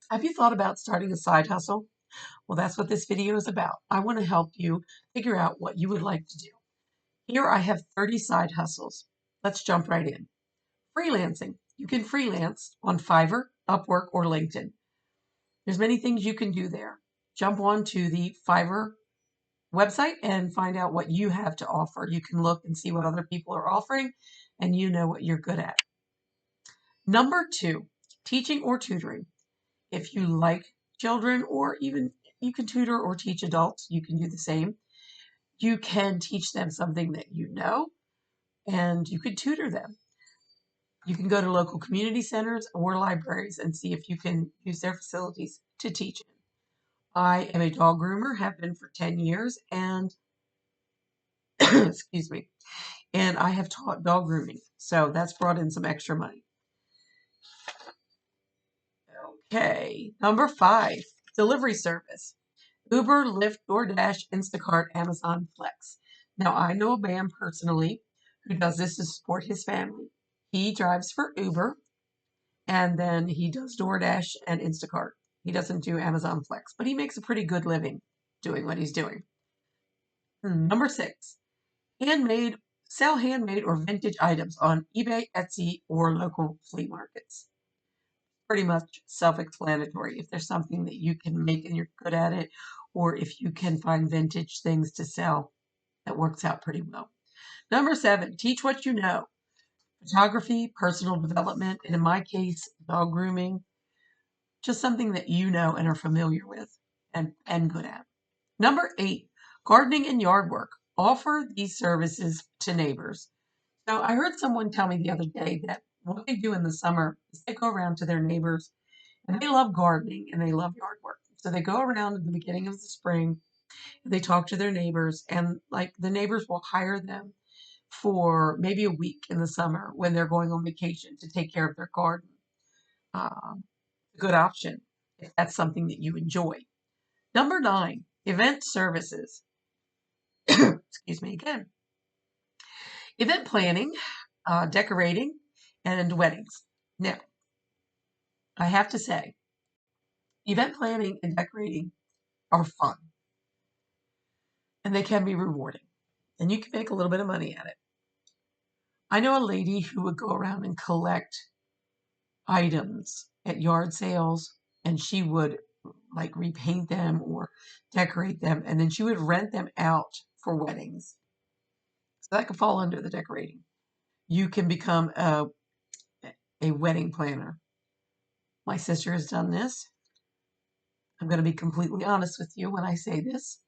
Have you thought about starting a side hustle? Well, that's what this video is about. I want to help you figure out what you would like to do. Here I have 30 side hustles. Let's jump right in. Freelancing. You can freelance on Fiverr, Upwork, or LinkedIn. There's many things you can do there. Jump on to the Fiverr website and find out what you have to offer. You can look and see what other people are offering, and you know what you're good at. Number two, teaching or tutoring. If you like children, or even you can tutor or teach adults, you can do the same. You can teach them something that you know, and you could tutor them. You can go to local community centers or libraries and see if you can use their facilities to teach. I am a dog groomer, have been for 10 years, and excuse me, and I have taught dog grooming. So that's brought in some extra money. Okay, number 5, delivery service. Uber, Lyft, DoorDash, Instacart, Amazon Flex. Now, I know a man personally who does this to support his family. He drives for Uber, and then he does DoorDash and Instacart. He doesn't do Amazon Flex, but he makes a pretty good living doing what he's doing. Number 6, handmade, sell handmade or vintage items on eBay, Etsy, or local flea markets. Pretty much self-explanatory. If there's something that you can make and you're good at it, or if you can find vintage things to sell, that works out pretty well. Number 7, teach what you know. Photography, personal development, and in my case, dog grooming. Just something that you know and are familiar with and good at. Number 8, gardening and yard work. Offer these services to neighbors. So I heard someone tell me the other day that what they do in the summer is they go around to their neighbors, and they love gardening and they love yard work. So they go around at the beginning of the spring, and they talk to their neighbors, and like the neighbors will hire them for maybe a week in the summer when they're going on vacation to take care of their garden. A good option if that's something that you enjoy. Number 9, event services. Excuse me again. Event planning, decorating, and weddings. Now, I have to say, event planning and decorating are fun, and they can be rewarding, and you can make a little bit of money at it. I know a lady who would go around and collect items at yard sales, and she would like repaint them or decorate them, and then she would rent them out for weddings. So that could fall under the decorating. You can become a wedding planner. My sister has done this. I'm going to be completely honest with you when I say this.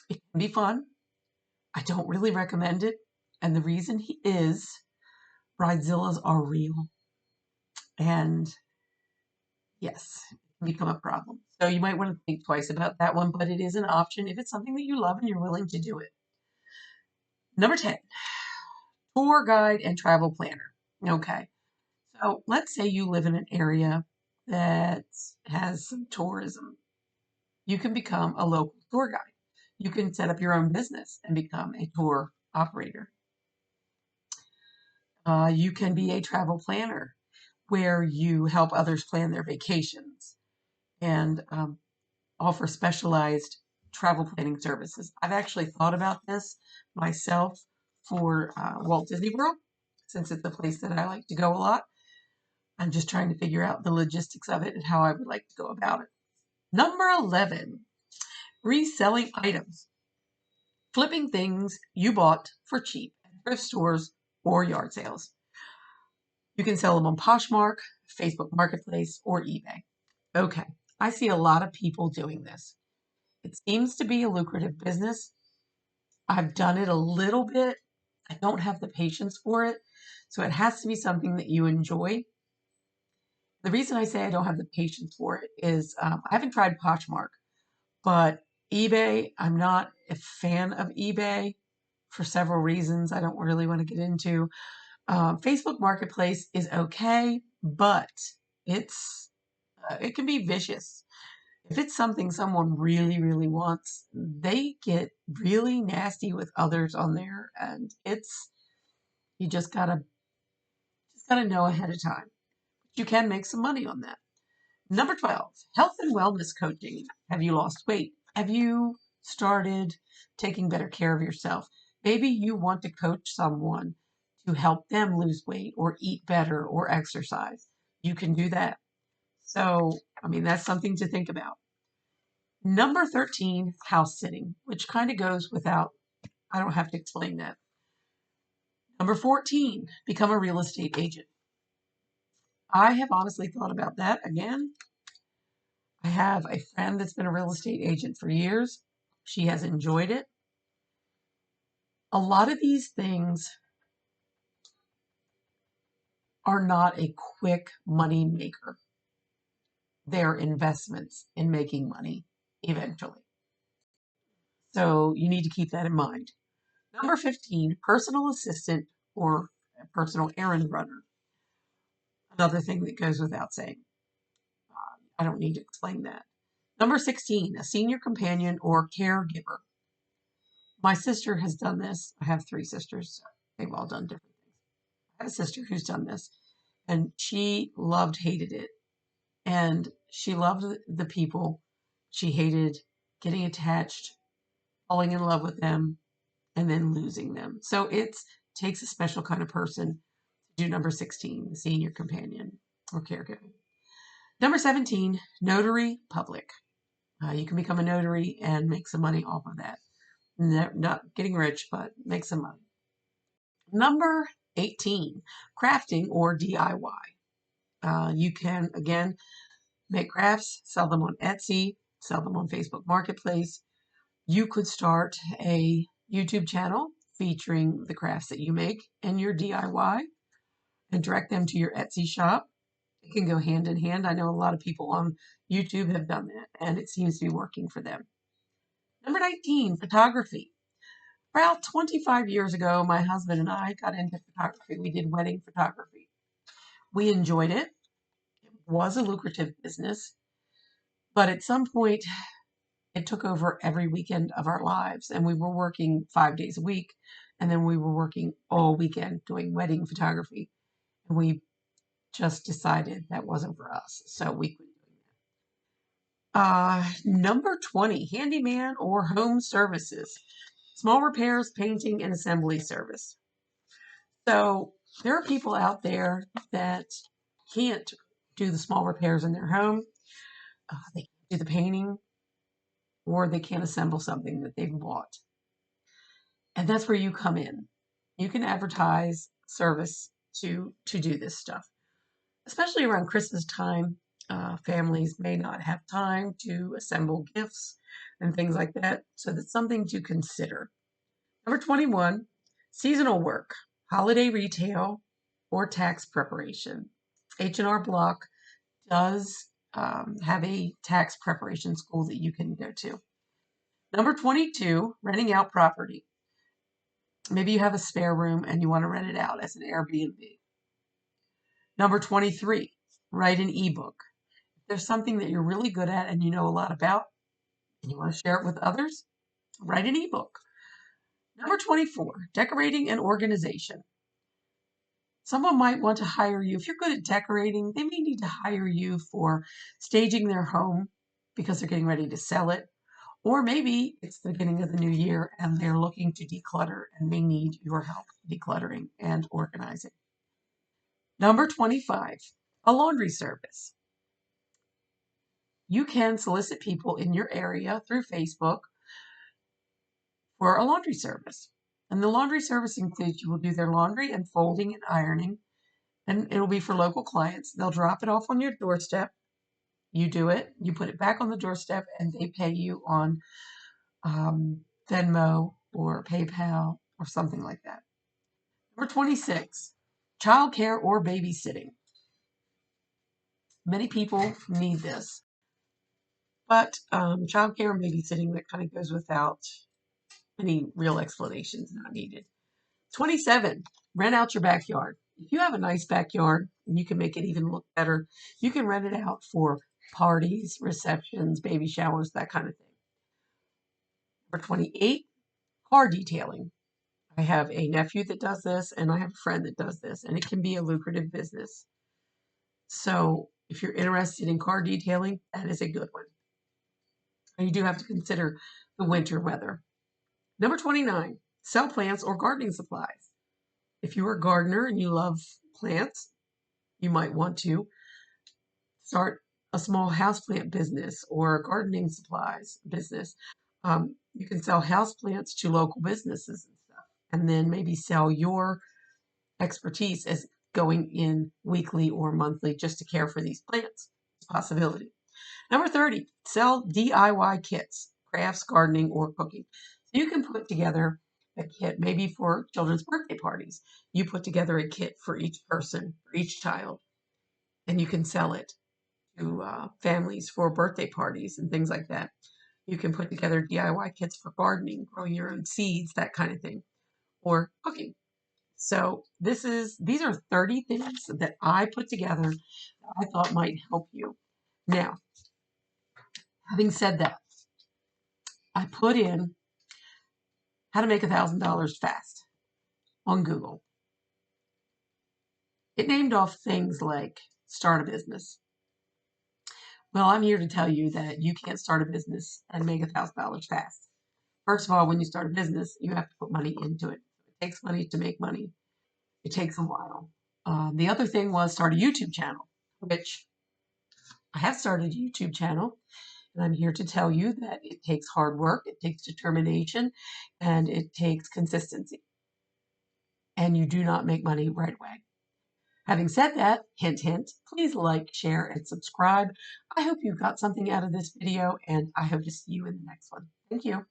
It can be fun. I don't really recommend it. And the reason is bridezillas are real. And yes, it can become a problem. So you might want to think twice about that one, but it is an option if it's something that you love and you're willing to do it. Number 10, tour guide and travel planner. Okay. So let's say you live in an area that has some tourism. You can become a local tour guide. You can set up your own business and become a tour operator. You can be a travel planner where you help others plan their vacations and offer specialized travel planning services. I've actually thought about this myself for Walt Disney World, since it's a place that I like to go a lot. I'm just trying to figure out the logistics of it and how I would like to go about it. Number 11, reselling items. Flipping things you bought for cheap at thrift stores or yard sales. You can sell them on Poshmark, Facebook Marketplace, or eBay. Okay, I see a lot of people doing this. It seems to be a lucrative business. I've done it a little bit. I don't have the patience for it. So it has to be something that you enjoy. The reason I say I don't have the patience for it is I haven't tried Poshmark, but eBay, I'm not a fan of eBay for several reasons I don't really want to get into. Facebook Marketplace is okay, but it can be vicious. If it's something someone really, really wants, they get really nasty with others on there, and you just gotta know ahead of time. You can make some money on that. Number 12, health and wellness coaching. Have you lost weight? Have you started taking better care of yourself? Maybe you want to coach someone to help them lose weight or eat better or exercise. You can do that. So, I mean, that's something to think about. Number 13, house sitting, which kind of goes without, I don't have to explain that. Number 14, become a real estate agent. I have honestly thought about that again. I have a friend that's been a real estate agent for years. She has enjoyed it. A lot of these things are not a quick money maker. They're investments in making money eventually. So you need to keep that in mind. Number 15, personal assistant or a personal errand runner. Another thing that goes without saying. I don't need to explain that. Number 16, a senior companion or caregiver. My sister has done this. I have 3 sisters. So they've all done different things. I have a sister who's done this, and she loved, hated it. And she loved the people. She hated getting attached, falling in love with them, and then losing them. So it takes a special kind of person to do number 16, the senior companion or caregiver. Number 17, notary public. You can become a notary and make some money off of that. Not getting rich, but make some money. Number 18, crafting or DIY. You can, again, make crafts, sell them on Etsy, sell them on Facebook Marketplace. You could start a YouTube channel featuring the crafts that you make and your DIY and direct them to your Etsy shop. It can go hand in hand. I know a lot of people on YouTube have done that, and it seems to be working for them. Number 19, photography. About 25 years ago, my husband and I got into photography. We did wedding photography. We enjoyed it. It was a lucrative business, but at some point, it took over every weekend of our lives, and we were working 5 days a week, and then we were working all weekend doing wedding photography. And we just decided that wasn't for us, so we quit doing that. Number 20, handyman or home services. Small repairs, painting, and assembly service. So there are people out there that can't do the small repairs in their home. They can't do the painting, or they can't assemble something that they've bought. And that's where you come in. You can advertise service to do this stuff, especially around Christmas time. Families may not have time to assemble gifts and things like that. So that's something to consider. Number 21, seasonal work, holiday retail, or tax preparation. H&R Block does have a tax preparation school that you can go to. Number 22, renting out property. Maybe you have a spare room and you want to rent it out as an Airbnb. Number 23, write an ebook. If there's something that you're really good at and you know a lot about and you want to share it with others, write an ebook. Number 24, decorating and organization. Someone might want to hire you. If you're good at decorating, they may need to hire you for staging their home because they're getting ready to sell it. Or maybe it's the beginning of the new year and they're looking to declutter and they need your help decluttering and organizing. Number 25, a laundry service. You can solicit people in your area through Facebook for a laundry service. And the laundry service includes you will do their laundry and folding and ironing, and it'll be for local clients. They'll drop it off on your doorstep. You do it, you put it back on the doorstep, and they pay you on Venmo or PayPal or something like that. Number 26, childcare or babysitting. Many people need this, but childcare and babysitting, that kind of goes without any real explanations, not needed. 27, rent out your backyard. If you have a nice backyard and you can make it even look better, you can rent it out for parties, receptions, baby showers, that kind of thing. Number 28, car detailing. I have a nephew that does this, and I have a friend that does this, and it can be a lucrative business. So If you're interested in car detailing, that is a good one. You do have to consider the winter weather. Number 29, sell plants or gardening supplies. If you're a gardener and you love plants, you might want to start a small houseplant business or a gardening supplies business. You can sell houseplants to local businesses and stuff, and then maybe sell your expertise as going in weekly or monthly just to care for these plants. It's a possibility. Number 30, sell DIY kits, crafts, gardening, or cooking. So you can put together a kit maybe for children's birthday parties. You put together a kit for each person, for each child, and you can sell it to families for birthday parties and things like that. You can put together DIY kits for gardening, growing your own seeds, that kind of thing, or cooking. So these are 30 things that I put together that I thought might help you. Now, having said that, I put in how to make $1,000 fast on Google. It named off things like start a business. Well, I'm here to tell you that you can't start a business and make $1,000 fast. First of all, when you start a business, you have to put money into it. It takes money to make money. It takes a while. The other thing was start a YouTube channel, which I have started a YouTube channel, and I'm here to tell you that it takes hard work, it takes determination, and it takes consistency. And you do not make money right away. Having said that, hint, hint, please like, share, and subscribe. I hope you got something out of this video, and I hope to see you in the next one. Thank you.